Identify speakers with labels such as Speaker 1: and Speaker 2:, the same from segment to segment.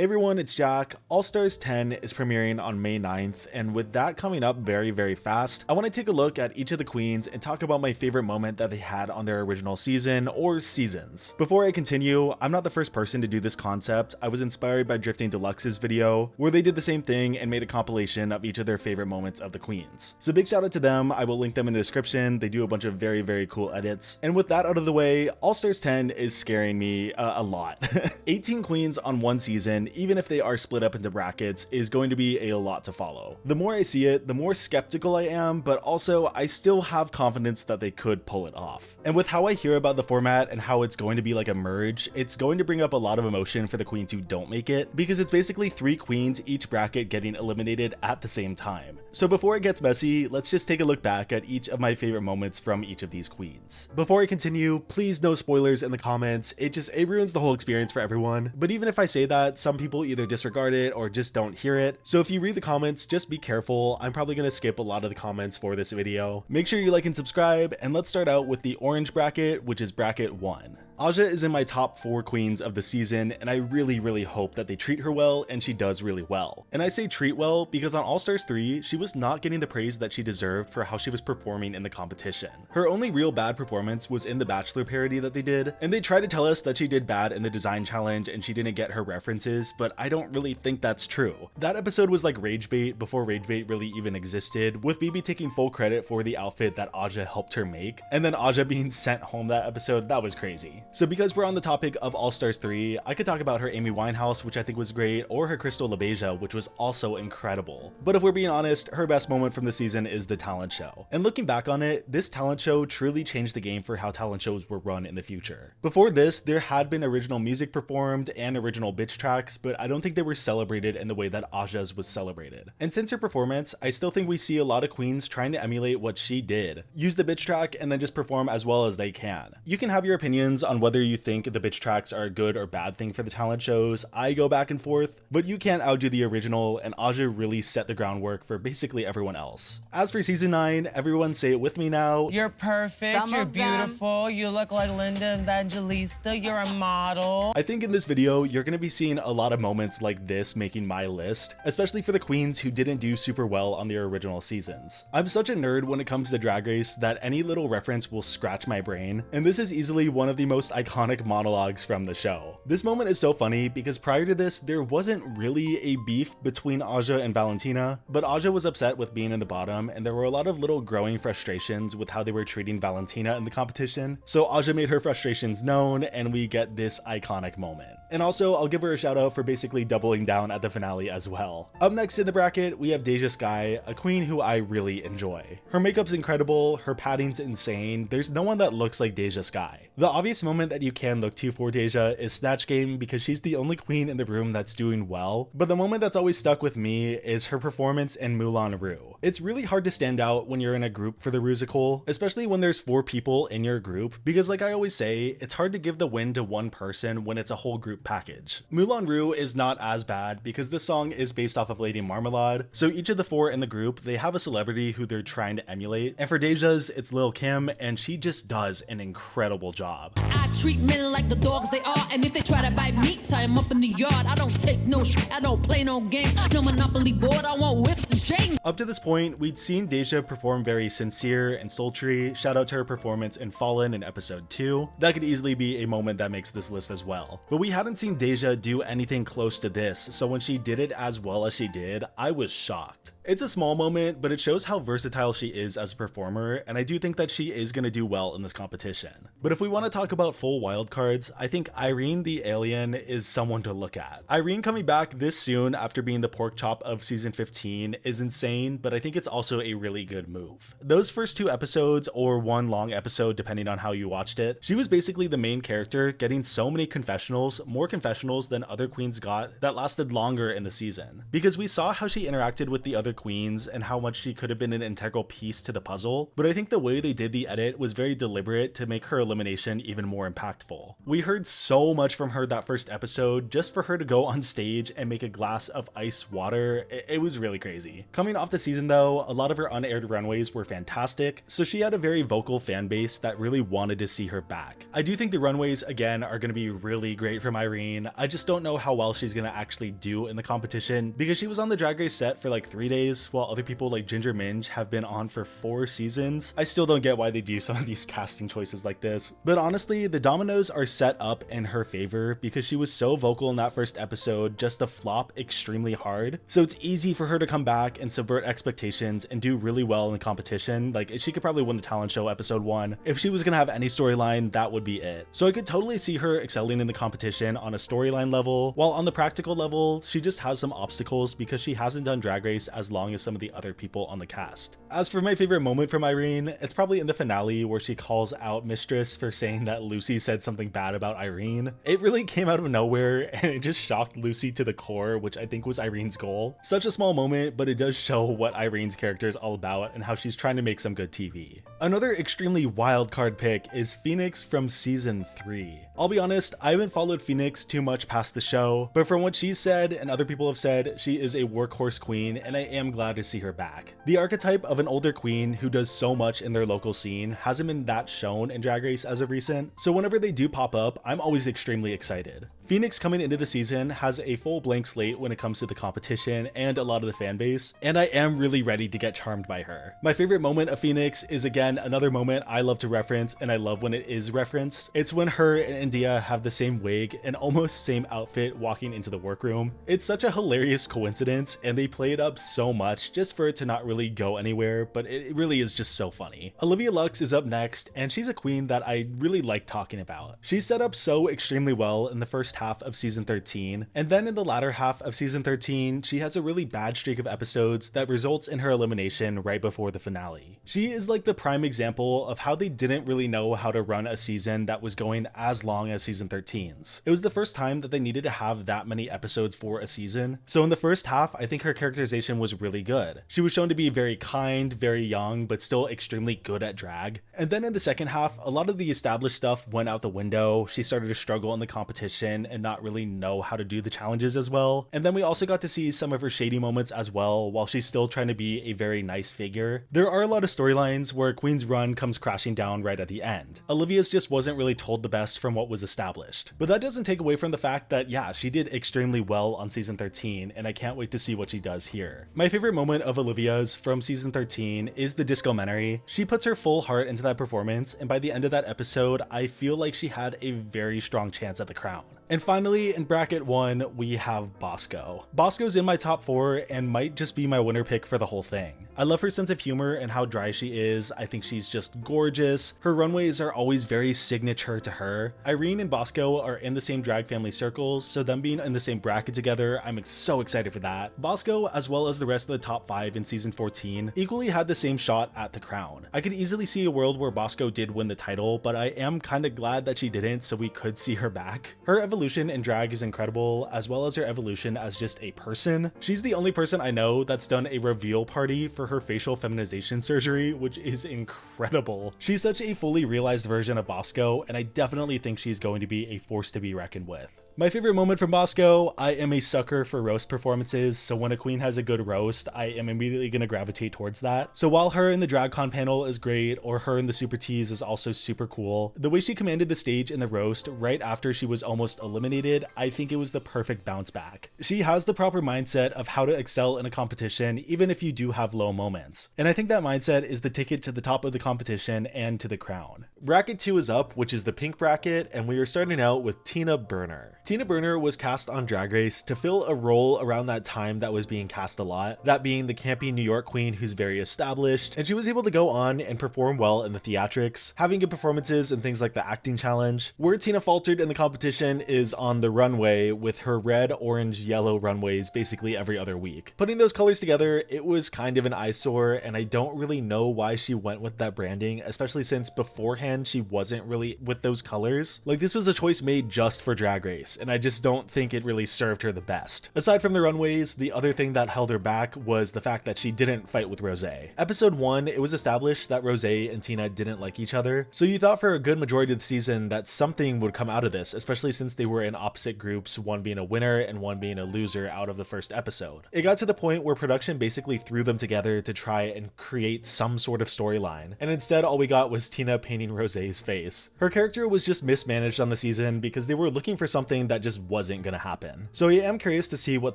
Speaker 1: Hey everyone, it's Jack. All Stars 10 is premiering on May 9th, and with that coming up very fast, I want to take a look at each of the queens and talk about my favorite moment that they had on their original season or seasons. Before I continue, I'm not the first person to do this concept. I was inspired by Drifting Deluxe's video, where they did the same thing and made a compilation of each of their favorite moments of the queens. So big shout out to them. I will link them in the description. They do a bunch of very cool edits. And with that out of the way, All Stars 10 is scaring me a lot. 18 queens on one season, even if they are split up into brackets, is going to be a lot to follow. The more I see it, the more skeptical I am, but also I still have confidence that they could pull it off. And with how I hear about the format and how it's going to be like a merge, it's going to bring up a lot of emotion for the queens who don't make it, because it's basically 3 queens each bracket getting eliminated at the same time. So before it gets messy, let's just take a look back at each of my favorite moments from each of these queens. Before I continue, please no spoilers in the comments. It ruins the whole experience for everyone. But even if I say that, some people either disregard it or just don't hear it. So if you read the comments, just be careful. I'm probably going to skip a lot of the comments for this video. Make sure you like and subscribe, and let's start out with the orange bracket, which is bracket 1. Aja is in my top 4 queens of the season, and I really hope that they treat her well, and she does really well. And I say treat well because on All Stars 3, she was not getting the praise that she deserved for how she was performing in the competition. Her only real bad performance was in the Bachelor parody that they did, and they tried to tell us that she did bad in the design challenge and she didn't get her references, but I don't really think that's true. That episode was like rage bait before rage bait really even existed, with BB taking full credit for the outfit that Aja helped her make, and then Aja being sent home that episode. That was crazy. So because we're on the topic of All Stars 3, I could talk about her Amy Winehouse, which I think was great, or her Crystal LaBeija, which was also incredible. But if we're being honest, her best moment from the season is the talent show. And looking back on it, this talent show truly changed the game for how talent shows were run in the future. Before this, there had been original music performed and original bitch tracks, but I don't think they were celebrated in the way that Aja's was celebrated. And since her performance, I still think we see a lot of queens trying to emulate what she did. Use the bitch track and then just perform as well as they can. You can have your opinions on whether you think the bitch tracks are a good or bad thing for the talent shows. I go back and forth, but you can't outdo the original, and Aja really set the groundwork for basically everyone else. As for season 9, everyone say it with me now.
Speaker 2: You're perfect, you're beautiful, you look like Linda Evangelista, you're a model.
Speaker 1: I think in this video, you're going to be seeing a lot of moments like this making my list, especially for the queens who didn't do super well on their original seasons. I'm such a nerd when it comes to Drag Race that any little reference will scratch my brain, and this is easily one of the most iconic monologues from the show. This moment is so funny because prior to this, there wasn't really a beef between Aja and Valentina, but Aja was upset with being in the bottom, and there were a lot of little growing frustrations with how they were treating Valentina in the competition. So Aja made her frustrations known, and we get this iconic moment. And also, I'll give her a shout out for basically doubling down at the finale as well. Up next in the bracket, we have Deja Skye, a queen who I really enjoy. Her makeup's incredible, her padding's insane, there's no one that looks like Deja Skye. The obvious moment that you can look to for Deja is Snatch Game because she's the only queen in the room that's doing well, but the moment that's always stuck with me is her performance in Moulin Rouge. It's really hard to stand out when you're in a group for the Rusical, especially when there's 4 people in your group, because like I always say, it's hard to give the win to one person when it's a whole group package. Moulin Rouge is not as bad because this song is based off of Lady Marmalade, so each of the 4 in the group, they have a celebrity who they're trying to emulate, and for Deja's, it's Lil Kim, and she just does an incredible job.
Speaker 3: I treat men like the dogs they are, and if they try to bite me, tie them up in the yard. I don't take no shit, I don't play no games, no Monopoly board, I want whips and chains.
Speaker 1: Up to this point, we'd seen Deja perform very sincere and sultry. Shout out to her performance in Fallen in episode 2. That could easily be a moment that makes this list as well. But we hadn't seen Deja do anything close to this, so when she did it as well as she did, I was shocked. It's a small moment, but it shows how versatile she is as a performer, and I do think that she is going to do well in this competition. But if we want to talk about full wildcards, I think Irene the Alien is someone to look at. Irene coming back this soon after being the pork chop of season 15 is insane, but I think it's also a really good move. Those first 2 episodes, or one long episode depending on how you watched it, she was basically the main character getting so many confessionals, more confessionals than other queens got, that lasted longer in the season. Because we saw how she interacted with the other queens and how much she could have been an integral piece to the puzzle, but I think the way they did the edit was very deliberate to make her elimination even more impactful. We heard so much from her that first episode, just for her to go on stage and make a glass of ice water, it was really crazy. Coming off the season though, a lot of her unaired runways were fantastic, so she had a very vocal fan base that really wanted to see her back. I do think the runways again are going to be really great from Irene. I just don't know how well she's going to actually do in the competition because she was on the Drag Race set for like 3 days while other people like Ginger Minj have been on for 4 seasons. I still don't get why they do some of these casting choices like this, but honestly the dominoes are set up in her favor because she was so vocal in that first episode just to flop extremely hard, so it's easy for her to come back and subvert expectations and do really well in the competition. Like, she could probably win the talent show episode 1. If she was gonna have any storyline, that would be it. So I could totally see her excelling in the competition on a storyline level, while on the practical level she just has some obstacles because she hasn't done Drag Race as long as some of the other people on the cast. As for my favorite moment from Irene, it's probably in the finale where she calls out Mistress for saying that Lucy said something bad about Irene. It really came out of nowhere and it just shocked Lucy to the core, which I think was Irene's goal. Such a small moment, but it does show what Irene's character is all about and how she's trying to make some good TV. Another extremely wild card pick is Phoenix from season 3. I'll be honest, I haven't followed Phoenix too much past the show, but from what she said and other people have said, she is a workhorse queen and I am glad to see her back. The archetype of an older queen who does so much in their local scene hasn't been that shown in Drag Race as of recent, so whenever they do pop up, I'm always extremely excited. Phoenix coming into the season has a full blank slate when it comes to the competition and a lot of the fan base, and I am really ready to get charmed by her. My favorite moment of Phoenix is again another moment I love to reference, and I love when it is referenced. It's when her and India have the same wig and almost same outfit walking into the workroom. It's such a hilarious coincidence and they play it up so much just for it to not really go anywhere, but it really is just so funny. Olivia Lux is up next and she's a queen that I really like talking about. She's set up so extremely well in the first half of season 13, and then in the latter half of season 13 she has a really bad streak of episodes that results in her elimination right before the finale. She is like the prime example of how they didn't really know how to run a season that was going as long as season 13's. It was the first time that they needed to have that many episodes for a season, so in the first half I think her characterization was really good. She was shown to be very kind, very young, but still extremely good at drag. And then in the second half, a lot of the established stuff went out the window. She started to struggle in the competition and not really know how to do the challenges as well. And then we also got to see some of her shady moments as well, while she's still trying to be a very nice figure. There are a lot of storylines where Queen's run comes crashing down right at the end. Olivia's just wasn't really told the best from what was established. But that doesn't take away from the fact that yeah, she did extremely well on season 13, and I can't wait to see what she does here. My favorite moment of Olivia's from season 13 is the discomentary. She puts her full heart into that performance, and by the end of that episode, I feel like she had a very strong chance at the crown. And finally, in bracket 1, we have Bosco. Bosco's in my top 4 and might just be my winner pick for the whole thing. I love her sense of humor and how dry she is. I think she's just gorgeous. Her runways are always very signature to her. Irene and Bosco are in the same drag family circles, so them being in the same bracket together, I'm so excited for that. Bosco, as well as the rest of the top 5 in season 14, equally had the same shot at the crown. I could easily see a world where Bosco did win the title, but I am kind of glad that she didn't, so we could see her back. Her evolution in drag is incredible, as well as her evolution as just a person. She's the only person I know that's done a reveal party for her facial feminization surgery, which is incredible. She's such a fully realized version of Bosco, and I definitely think she's going to be a force to be reckoned with. My favorite moment from Bosco, I am a sucker for roast performances, so when a queen has a good roast, I am immediately going to gravitate towards that. So while her in the DragCon panel is great, or her in the Super Tease is also super cool, the way she commanded the stage in the roast right after she was almost eliminated, I think it was the perfect bounce back. She has the proper mindset of how to excel in a competition, even if you do have low moments. And I think that mindset is the ticket to the top of the competition and to the crown. Bracket 2 is up, which is the pink bracket, and we are starting out with Tina Burner. Tina Burner was cast on Drag Race to fill a role around that time that was being cast a lot, that being the campy New York queen who's very established, and she was able to go on and perform well in the theatrics, having good performances and things like the acting challenge. Where Tina faltered in the competition is on the runway, with her red, orange, yellow runways basically every other week. Putting those colors together, it was kind of an eyesore, and I don't really know why she went with that branding, especially since beforehand she wasn't really with those colors. Like, this was a choice made just for Drag Race. Race, and I just don't think it really served her the best. Aside from the runways, the other thing that held her back was the fact that she didn't fight with Rose. Episode 1, it was established that Rose and Tina didn't like each other, so you thought for a good majority of the season that something would come out of this, especially since they were in opposite groups, one being a winner and one being a loser out of the first episode. It got to the point where production basically threw them together to try and create some sort of storyline, and instead all we got was Tina painting Rose's face. Her character was just mismanaged on the season because they were looking for something that just wasn't gonna happen. So I am curious to see what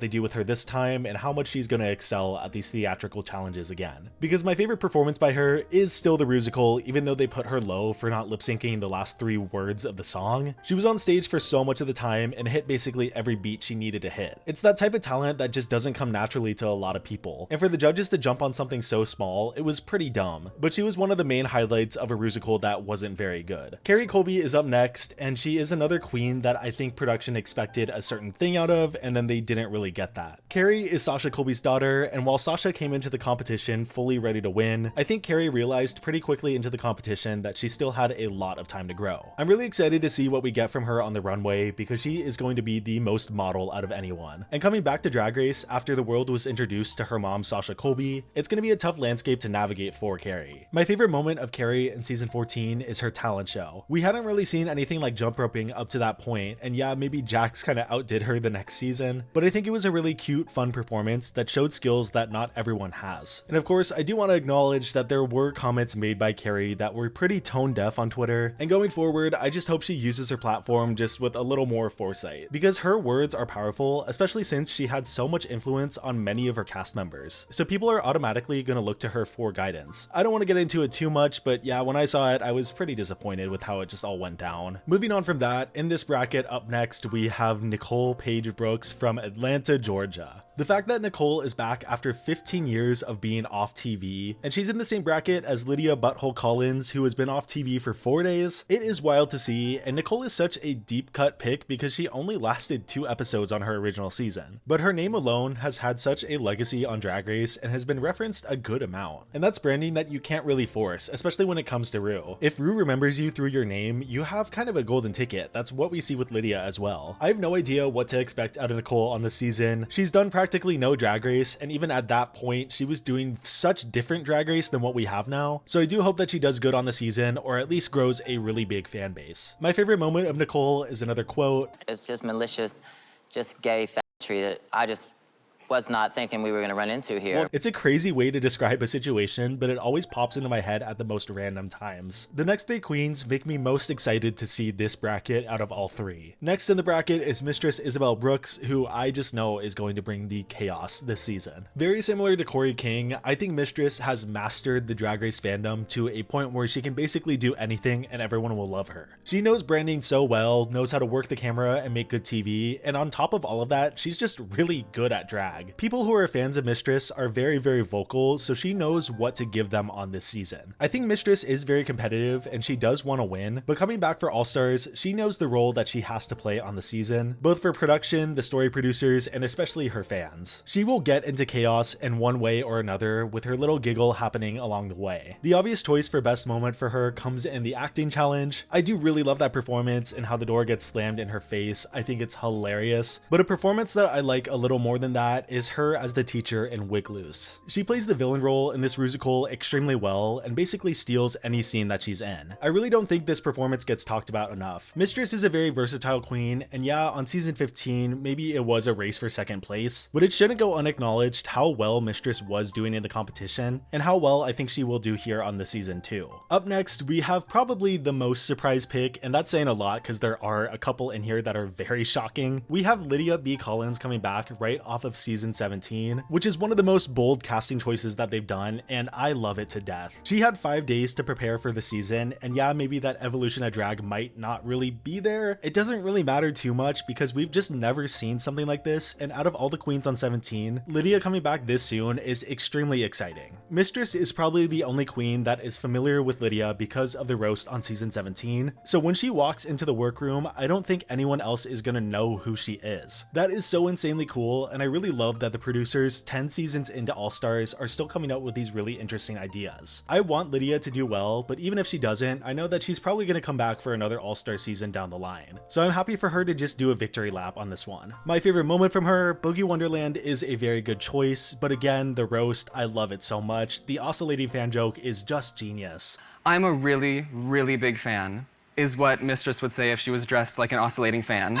Speaker 1: they do with her this time and how much she's gonna excel at these theatrical challenges again. Because my favorite performance by her is still the Rusical, even though they put her low for not lip syncing the last 3 words of the song. She was on stage for so much of the time and hit basically every beat she needed to hit. It's that type of talent that just doesn't come naturally to a lot of people, and for the judges to jump on something so small, it was pretty dumb. But she was one of the main highlights of a Rusical that wasn't very good. Kerri Colby is up next, and she is another queen that I think production expected a certain thing out of, and then they didn't really get that. Kerri is Sasha Colby's daughter, and while Sasha came into the competition fully ready to win, I think Kerri realized pretty quickly into the competition that she still had a lot of time to grow. I'm really excited to see what we get from her on the runway because she is going to be the most model out of anyone. And coming back to Drag Race after the world was introduced to her mom Sasha Colby, it's going to be a tough landscape to navigate for Kerri. My favorite moment of Kerri in season 14 is her talent show. We hadn't really seen anything like jump roping up to that point, and yeah, maybe Jax kind of outdid her the next season, but I think it was a really cute, fun performance that showed skills that not everyone has. And of course, I do want to acknowledge that there were comments made by Kerri that were pretty tone deaf on Twitter, and going forward, I just hope she uses her platform just with a little more foresight, because her words are powerful, especially since she had so much influence on many of her cast members, so people are automatically going to look to her for guidance. I don't want to get into it too much, but yeah, when I saw it, I was pretty disappointed with how it just all went down. Moving on from that, in this bracket up next, we have Nicole Paige Brooks from Atlanta, Georgia. The fact that Nicole is back after 15 years of being off TV, and she's in the same bracket as Lydia Butthole Kollins, who has been off TV for 4 days, it is wild to see, and Nicole is such a deep cut pick because she only lasted 2 episodes on her original season. But her name alone has had such a legacy on Drag Race and has been referenced a good amount. And that's branding that you can't really force, especially when it comes to Rue. If Rue remembers you through your name, you have kind of a golden ticket. That's what we see with Lydia as well. I have no idea what to expect out of Nicole on this season. She's done practically no Drag Race, and even at that point, she was doing such different Drag Race than what we have now. So I do hope that she does good on the season, or at least grows a really big fan base. My favorite moment of Nicole is another quote.
Speaker 4: It's just malicious, just gay factory that I just was not thinking we were going to run into here.
Speaker 1: It's a crazy way to describe a situation, but it always pops into my head at the most random times. The next 3 queens make me most excited to see this bracket out of all 3. Next in the bracket is Mistress Isabelle Brooks, who I just know is going to bring the chaos this season. Very similar to Corey King, I think Mistress has mastered the Drag Race fandom to a point where she can basically do anything and everyone will love her. She knows branding so well, knows how to work the camera and make good TV, and on top of all of that, she's just really good at drag. People who are fans of Mistress are very, very vocal, so she knows what to give them on this season. I think Mistress is very competitive and she does want to win, but coming back for All Stars, she knows the role that she has to play on the season, both for production, the story producers, and especially her fans. She will get into chaos in one way or another, with her little giggle happening along the way. The obvious choice for best moment for her comes in the acting challenge. I do really love that performance and how the door gets slammed in her face. I think it's hilarious, but a performance that I like a little more than that is her as the teacher in Wig Loose. She plays the villain role in this musical extremely well and basically steals any scene that she's in. I really don't think this performance gets talked about enough. Mistress is a very versatile queen, and yeah, on season 15, maybe it was a race for second place, but it shouldn't go unacknowledged how well Mistress was doing in the competition, and how well I think she will do here on the season too. Up next, we have probably the most surprise pick, and that's saying a lot because there are a couple in here that are very shocking. We have Lydia B Kollins coming back right off of season 17, which is one of the most bold casting choices that they've done, and I love it to death. She had 5 days to prepare for the season, and yeah, maybe that evolution of drag might not really be there. It doesn't really matter too much because we've just never seen something like this, and out of all the queens on 17, Lydia coming back this soon is extremely exciting. Mistress is probably the only queen that is familiar with Lydia because of the roast on season 17, so when she walks into the workroom, I don't think anyone else is gonna know who she is. That is so insanely cool, and I really love love that the producers 10 seasons into All Stars are still coming up with these really interesting ideas. I want Lydia to do well, but even if she doesn't, I know that she's probably going to come back for another All Star season down the line. So I'm happy for her to just do a victory lap on this one. My favorite moment from her, Boogie Wonderland is a very good choice, but again, the roast, I love it so much. The oscillating fan joke is just genius.
Speaker 5: I'm a really, really big fan, is what Mistress would say if she was dressed like an oscillating fan.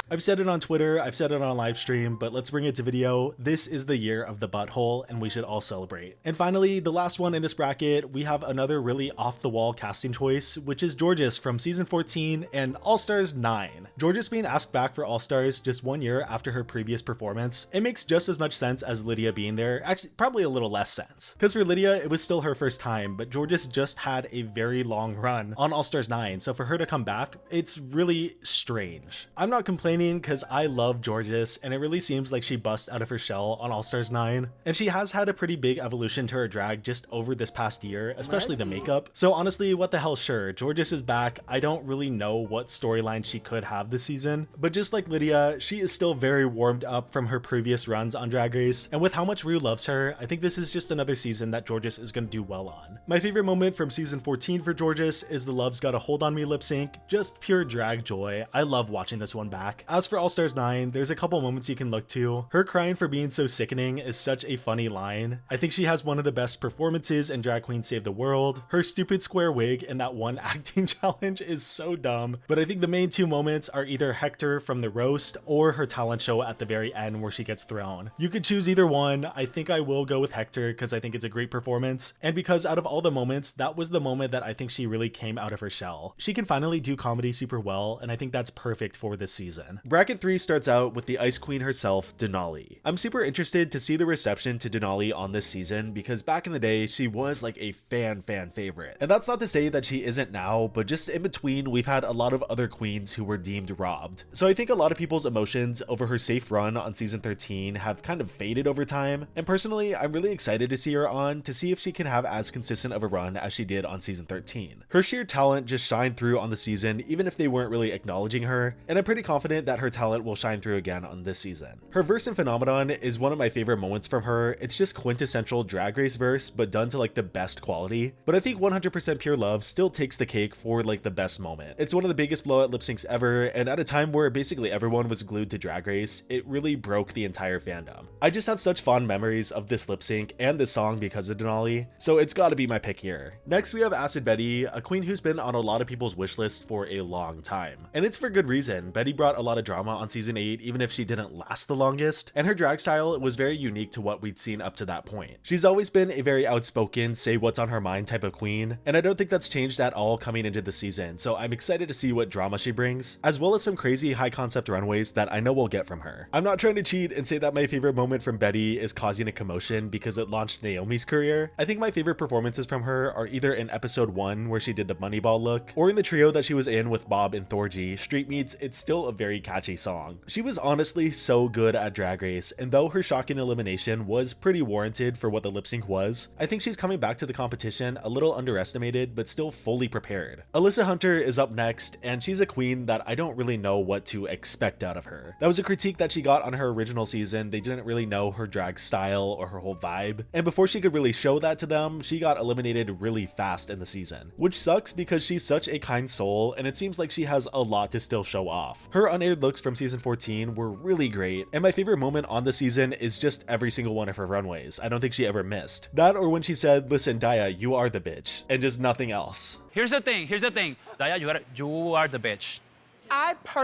Speaker 1: I've said it on Twitter, I've said it on live stream, but let's bring it to video. This is the year of the butthole, and we should all celebrate. And finally, the last one in this bracket, we have another really off-the-wall casting choice, which is Jorgeous from season 14 and All Stars 9. Jorgeous being asked back for All Stars just 1 year after her previous performance, it makes just as much sense as Lydia being there, actually probably a little less sense. Because for Lydia, it was still her first time, but Jorgeous just had a very long run on All Stars 9, so for her to come back, it's really strange. I'm not complaining because I love Jorgeous, and it really seems like she busts out of her shell on All Stars 9, and she has had a pretty big evolution to her drag just over this past year, especially the makeup. So honestly, what the hell, sure, Jorgeous is back. I don't really know what storyline she could have this season, but just like Lydia, she is still very warmed up from her previous runs on Drag Race, and with how much Rue loves her, I think this is just another season that Jorgeous is going to do well on. My favorite moment from season 14 for Jorgeous is the Love's Got a Hold on Me lip sync, just pure drag joy. I love watching this one back. As for All Stars 9, there's a couple moments you can look to. Her crying for being so sickening is such a funny line. I think she has one of the best performances in Drag Queen Save the World. Her stupid square wig in that one acting challenge is so dumb, but I think the main two moments are either Hector from the roast or her talent show at the very end where she gets thrown. You could choose either one. I think I will go with Hector because I think it's a great performance, and because out of all the moments, that was the moment that I think she really came out of her shell. She can finally do comedy super well, and I think that's perfect for this season. Bracket 3 starts out with the Ice Queen herself, Denali. I'm super interested to see the reception to Denali on this season because back in the day, she was like a fan favorite. And that's not to say that she isn't now, but just in between, we've had a lot of other queens who were deemed robbed. So I think a lot of people's emotions over her safe run on season 13 have kind of faded over time. And personally, I'm really excited to see her on to see if she can have as consistent of a run as she did on season 13. Her sheer talent just shined through on the season, even if they weren't really acknowledging her, and I'm pretty confident that her talent will shine through again on this season. Her verse in Phenomenon is one of my favorite moments from her. It's just quintessential Drag Race verse, but done to like the best quality. But I think 100% Pure Love still takes the cake for like the best moment. It's one of the biggest blowout lip syncs ever, and at a time where basically everyone was glued to Drag Race, it really broke the entire fandom. I just have such fond memories of this lip sync and this song because of Denali, so it's gotta be my pick here. Next we have Acid Betty, a queen who's been on a lot of people's wish lists for a long time. And it's for good reason. Betty brought a lot of drama on season 8, even if she didn't last the longest, and her drag style was very unique to what we'd seen up to that point. She's always been a very outspoken, say what's on her mind type of queen, and I don't think that's changed at all coming into the season, so I'm excited to see what drama she brings, as well as some crazy high concept runways that I know we'll get from her. I'm not trying to cheat and say that my favorite moment from Betty is causing a commotion because it launched Naomi's career. I think my favorite performances from her are either in episode 1 where she did the Moneyball look, or in the trio that she was in with Bob and Thorgy, Street Meets. It's still a very catchy song. She was honestly so good at Drag Race, and though her shocking elimination was pretty warranted for what the lip sync was, I think she's coming back to the competition a little underestimated but still fully prepared. Alyssa Hunter is up next, and she's a queen that I don't really know what to expect out of her. That was a critique that she got on her original season. They didn't really know her drag style or her whole vibe, and before she could really show that to them, she got eliminated really fast in the season, which sucks because she's such a kind soul, and it seems like she has a lot to still show off. Her unaired looks from season 14 were really great, and my favorite moment on the season is just every single one of her runways. I don't think she ever missed. That or when she said, "Listen, Daya, you are the bitch," and just nothing else.
Speaker 6: Here's the thing. Daya, you are the bitch.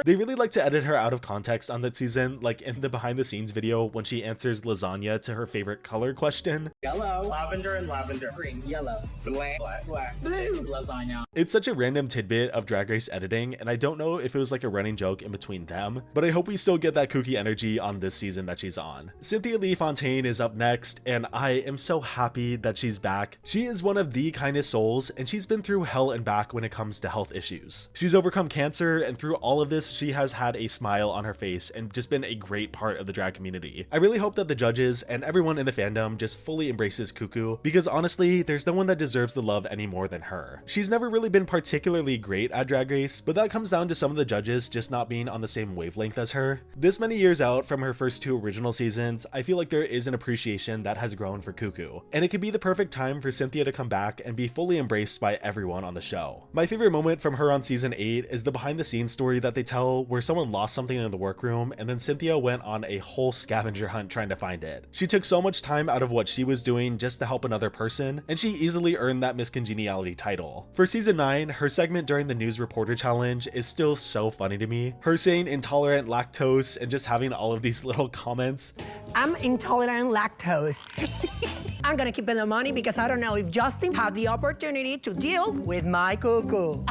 Speaker 1: They really like to edit her out of context on that season, like in the behind the scenes video when she answers lasagna to her favorite color question.
Speaker 7: Yellow, lavender and lavender. Green, yellow, black, blue, lasagna.
Speaker 1: It's such a random tidbit of Drag Race editing, and I don't know if it was like a running joke in between them, but I hope we still get that kooky energy on this season that she's on. Cynthia Lee Fontaine is up next, and I am so happy that she's back. She is one of the kindest souls, and she's been through hell and back when it comes to health issues. She's overcome cancer, and through all of this, she has had a smile on her face and just been a great part of the drag community. I really hope that the judges and everyone in the fandom just fully embraces Cuckoo, because honestly, there's no one that deserves the love any more than her. She's never really been particularly great at Drag Race, but that comes down to some of the judges just not being on the same wavelength as her. This many years out from her first 2 original seasons, I feel like there is an appreciation that has grown for Cuckoo, and it could be the perfect time for Cynthia to come back and be fully embraced by everyone on the show. My favorite moment from her on season 8 is the behind the scenes story that they tell where someone lost something in the workroom and then Cynthia went on a whole scavenger hunt trying to find it. She took so much time out of what she was doing just to help another person, and she easily earned that Miss Congeniality title. For season 9, her segment during the News Reporter Challenge is still so funny to me. Her saying intolerant lactose and just having all of these little comments.
Speaker 8: I'm intolerant lactose. I'm gonna keep the money because I don't know if Justin had the opportunity to deal with my cuckoo.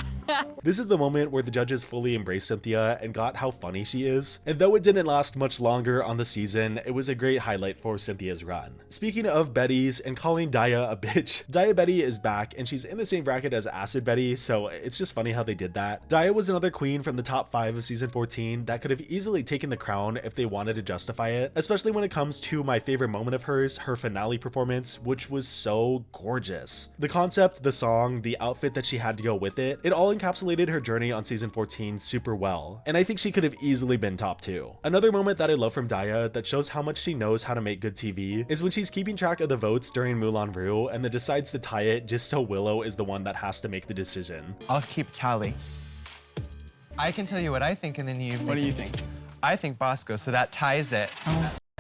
Speaker 1: This is the moment where the judges fully embraced Cynthia and got how funny she is. And though it didn't last much longer on the season, it was a great highlight for Cynthia's run. Speaking of Betty's and calling Daya a bitch, Daya Betty is back and she's in the same bracket as Acid Betty, so it's just funny how they did that. Daya was another queen from the top 5 of season 14 that could have easily taken the crown if they wanted to justify it, especially when it comes to my favorite moment of hers, her finale performance, which was so gorgeous. The concept, the song, the outfit that she had to go with it all encapsulated her journey on season 14 super well, and I think she could have easily been top 2. Another moment that I love from Daya that shows how much she knows how to make good TV is when she's keeping track of the votes during Moulin Rouge and then decides to tie it just so Willow is the one that has to make the decision.
Speaker 9: I'll keep tally. I can tell you what I think and then you... What do you think? I think Bosco, so that ties it.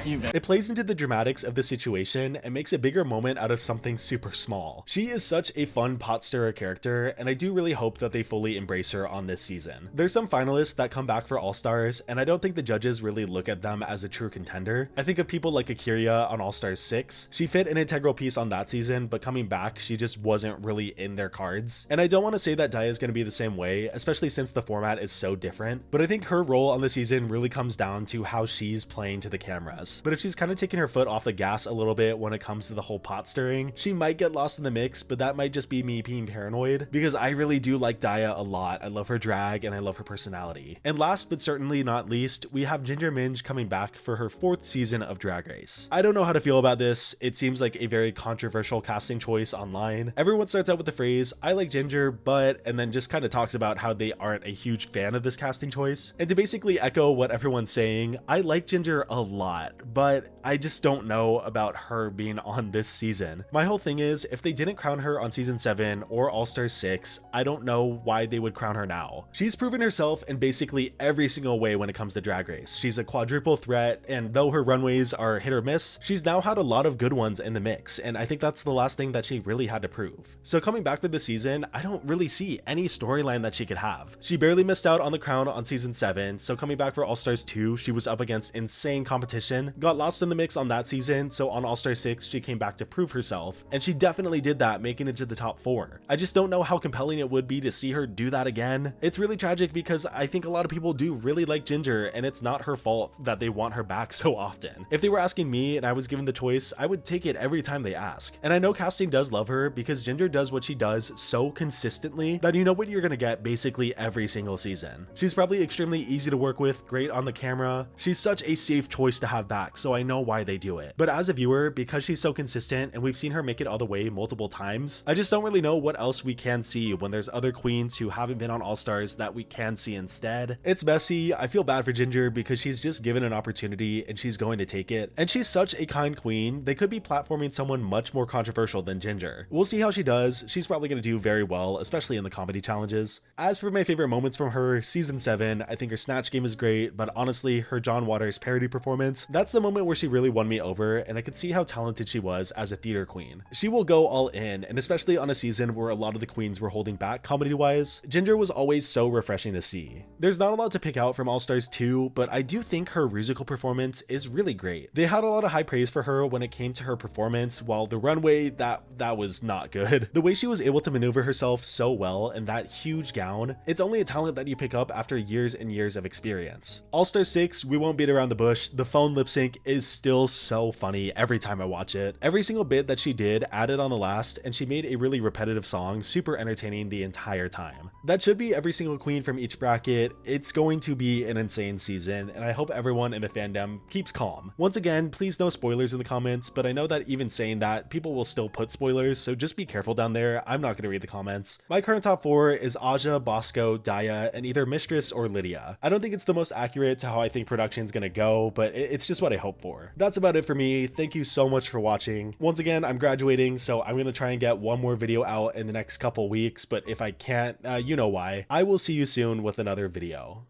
Speaker 1: It plays into the dramatics of the situation and makes a bigger moment out of something super small. She is such a fun pot stirrer character, and I do really hope that they fully embrace her on this season. There's some finalists that come back for All-Stars, and I don't think the judges really look at them as a true contender. I think of people like Akira on All-Stars 6. She fit an integral piece on that season, but coming back, she just wasn't really in their cards. And I don't want to say that Daya is going to be the same way, especially since the format is so different, but I think her role on the season really comes down to how she's playing to the cameras. But if she's kind of taking her foot off the gas a little bit when it comes to the whole pot stirring, she might get lost in the mix, but that might just be me being paranoid because I really do like Daya a lot. I love her drag and I love her personality. And last but certainly not least, we have Ginger Minj coming back for her 4th season of Drag Race. I don't know how to feel about this. It seems like a very controversial casting choice online. Everyone starts out with the phrase, I like Ginger, but, and then just kind of talks about how they aren't a huge fan of this casting choice. And to basically echo what everyone's saying, I like Ginger a lot, but I just don't know about her being on this season. My whole thing is, if they didn't crown her on season 7 or All-Stars 6, I don't know why they would crown her now. She's proven herself in basically every single way when it comes to Drag Race. She's a quadruple threat, and though her runways are hit or miss, she's now had a lot of good ones in the mix, and I think that's the last thing that she really had to prove. So coming back for this season, I don't really see any storyline that she could have. She barely missed out on the crown on season 7, so coming back for All-Stars 2, she was up against insane competition, got lost in the mix on that season, so on All-Star 6 she came back to prove herself, and she definitely did that, making it to the top 4. I just don't know how compelling it would be to see her do that again. It's really tragic because I think a lot of people do really like Ginger, and it's not her fault that they want her back so often. If they were asking me and I was given the choice, I would take it every time they ask. And I know casting does love her because Ginger does what she does so consistently that you know what you're gonna get basically every single season. She's probably extremely easy to work with, great on the camera. She's such a safe choice to have back, so I know why they do it. But as a viewer, because she's so consistent and we've seen her make it all the way multiple times, I just don't really know what else we can see when there's other queens who haven't been on All-Stars that we can see instead. It's messy. I feel bad for Ginger because she's just given an opportunity and she's going to take it. And she's such a kind queen. They could be platforming someone much more controversial than Ginger. We'll see how she does. She's probably going to do very well, especially in the comedy challenges. As for my favorite moments from her, season 7, I think her snatch game is great, but honestly, her John Waters parody performance, that's the moment where she really won me over, and I could see how talented she was as a theater queen. She will go all in, and especially on a season where a lot of the queens were holding back comedy-wise, Ginger was always so refreshing to see. There's not a lot to pick out from All-Stars 2, but I do think her musical performance is really great. They had a lot of high praise for her when it came to her performance, while the runway, that was not good. The way she was able to maneuver herself so well in that huge gown, it's only a talent that you pick up after years and years of experience. All-Star 6, we won't beat around the bush, the phone lip sync is still so funny every time I watch it. Every single bit that she did added on the last, and she made a really repetitive song super entertaining the entire time. That should be every single queen from each bracket. It's going to be an insane season, and I hope everyone in the fandom keeps calm. Once again, please no spoilers in the comments, but I know that even saying that, people will still put spoilers, so just be careful down there. I'm not going to read the comments. My current top 4 is Aja, Bosco, Daya, and either Mistress or Lydia. I don't think it's the most accurate to how I think production's going to go, but it's just what I hope for. That's about it for me. Thank you so much for watching. Once again, I'm graduating, so I'm going to try and get one more video out in the next couple weeks, but if I can't, you know why. I will see you soon with another video.